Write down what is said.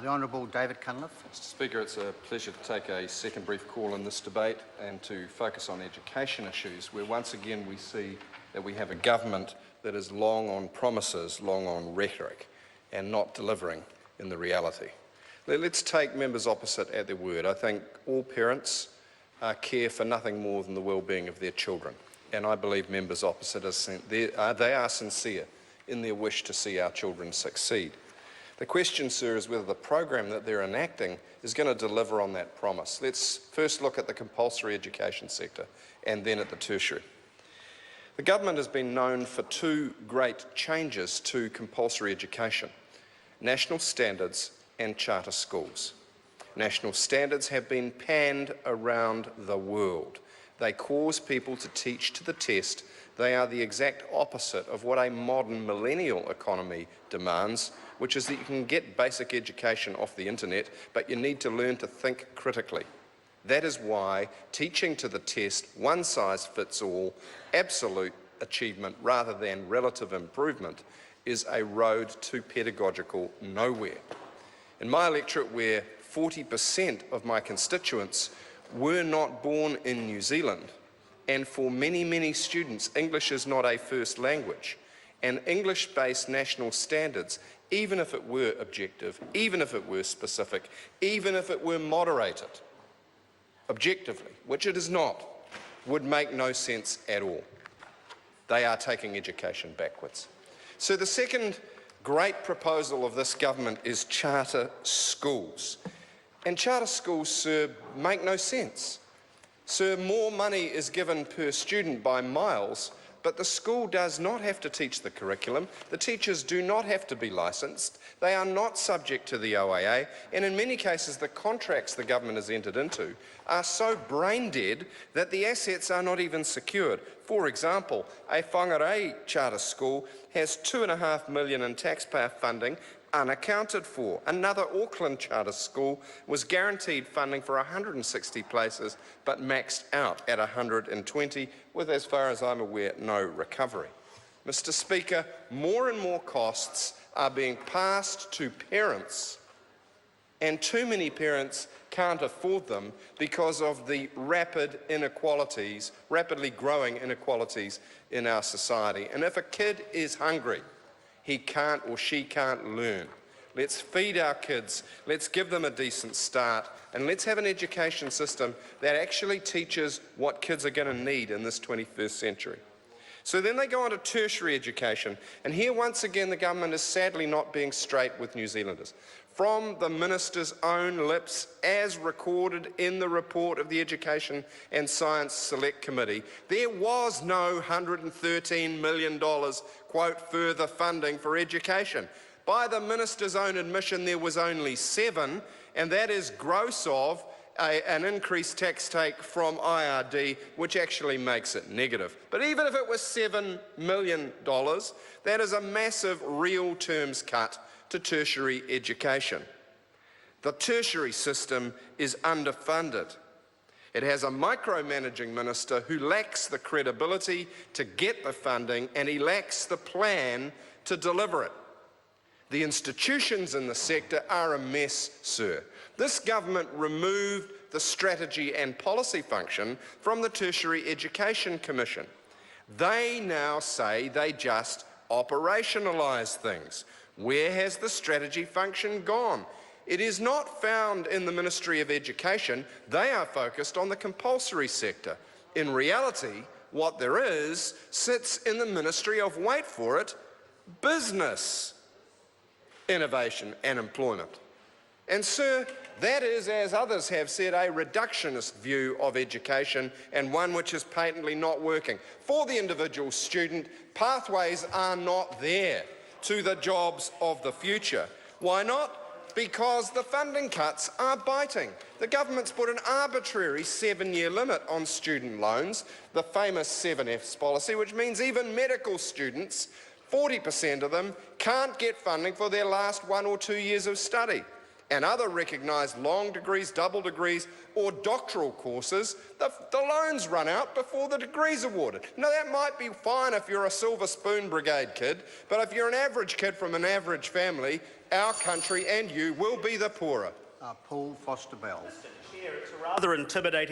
The Honourable David Cunliffe. Mr Speaker, it's a pleasure to take a second brief call in this debate and to focus on education issues, where once again we see that we have a government that is long on promises, long on rhetoric, and not delivering in the reality. Let's take members opposite at their word. I think all parents care for nothing more than the well-being of their children, and I believe members opposite are sincere in their wish to see our children succeed. The question, sir, is whether the program that they're enacting is going to deliver on that promise. Let's first look at the compulsory education sector and then at the tertiary. The government has been known for two great changes to compulsory education: national standards and charter schools. National standards have been panned around the world. They cause people to teach to the test. They are the exact opposite of what a modern millennial economy demands, which is that you can get basic education off the internet, but you need to learn to think critically. That is why teaching to the test, one size fits all, absolute achievement rather than relative improvement, is a road to pedagogical nowhere. In my electorate, where 40% of my constituents were not born in New Zealand, and for many, many students, English is not a first language, and English-based national standards, even if it were objective, even if it were specific, even if it were moderated objectively, which it is not, would make no sense at all. They are taking education backwards. So the second great proposal of this government is charter schools. And charter schools, sir, make no sense. Sir, more money is given per student by miles, but the school does not have to teach the curriculum. The teachers do not have to be licensed. They are not subject to the OAA, and in many cases the contracts the government has entered into are so brain dead that the assets are not even secured. For example, a Whangarei charter school has $2.5 million in taxpayer funding unaccounted for. Another Auckland charter school was guaranteed funding for 160 places but maxed out at 120 with, as far as I'm aware, no recovery. Mr Speaker, more and more costs are being passed to parents, and too many parents can't afford them because of the rapidly growing inequalities in our society. And if a kid is hungry, he can't or she can't learn. Let's feed our kids, let's give them a decent start, and let's have an education system that actually teaches what kids are going to need in this 21st century. So then they go on to tertiary education, and here once again the government is sadly not being straight with New Zealanders. From the Minister's own lips, as recorded in the report of the Education and Science Select Committee, there was no $113 million, quote, further funding for education. By the Minister's own admission, there was only $7, and that is gross of an increased tax take from IRD, which actually makes it negative. But even if it was $7 million, that is a massive real terms cut to tertiary education. The tertiary system is underfunded. It has a micromanaging minister who lacks the credibility to get the funding, and he lacks the plan to deliver it. The institutions in the sector are a mess, sir. This government removed the strategy and policy function from the Tertiary Education Commission. They now say they just operationalise things. Where has the strategy function gone? It is not found in the Ministry of Education. They are focused on the compulsory sector. In reality, what there is sits in the Ministry of, wait for it, Business, Innovation and Employment. And sir, that is, as others have said, a reductionist view of education, and one which is patently not working. For the individual student, pathways are not there to the jobs of the future. Why not? Because the funding cuts are biting. The government's put an arbitrary 7-year limit on student loans, the famous 7Fs policy, which means even medical students, 40% of them, can't get funding for their last 1 or 2 years of study. and other recognised long degrees, double degrees or doctoral courses, the loans run out before the degree's awarded. Now that might be fine if you're a Silver Spoon Brigade kid, but if you're an average kid from an average family, our country and you will be the poorer. Paul Foster-Bell. Mr. Chair, it's a rather intimidating